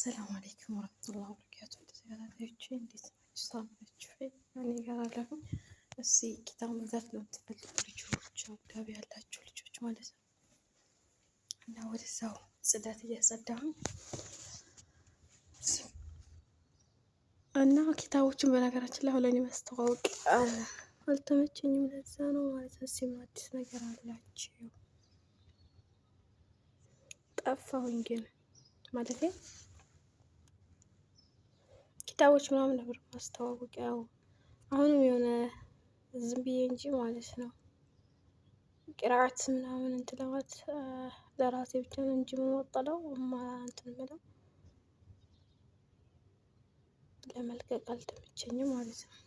አሰላሙ አለይኩም ወረህመቱላሂ ወበረካቱ። ተከታታዮቼ እንዴት ናችሁ? ሰላም ናችሁ? እኔ ጋር አለሁኝ። እስኪ ኪታብ መግዛት ለምትፈልጉ ልጆች አካባቢ ያላችሁ ልጆች ማለት ነው እና ወደዛው ጽዳት እያጸዳሁኝ እና ኪታቦችን በነገራችን ላይ ሁለኔ ማስተዋወቅ አልተመቸኝም። ለዛ ነው ማለት ነው። እስኪ ምን አዲስ ነገር አላችሁ? ጠፋሁኝ ግን ማለት ኪታቦች ምናምን ነበር ማስተዋወቂያው። አሁንም የሆነ ዝም ብዬ እንጂ ማለት ነው ቅርአት ምናምን እንትለዋት ለራሴ ብቻ ነው እንጂ የምወጣለው እንትን ምለው ለመልቀቅ አልተመቸኝም ማለት ነው።